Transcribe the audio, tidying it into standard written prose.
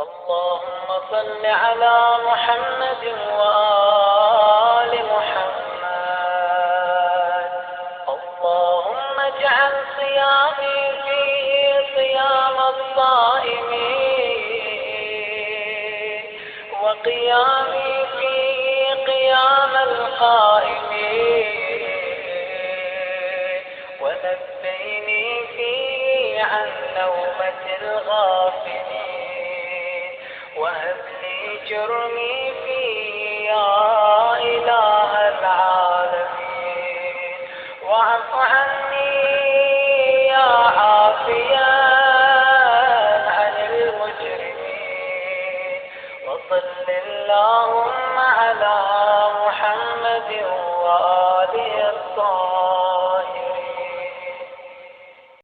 اللهم صل على محمد وآل محمد. اللهم اجعل صيامي فيه صيام الصائمين، وقيامي فيه قيام القائمين، ونبيني فيه عن نومة الغافلين، وهب لي جرمي فيه يا إله العالمين، واعف عني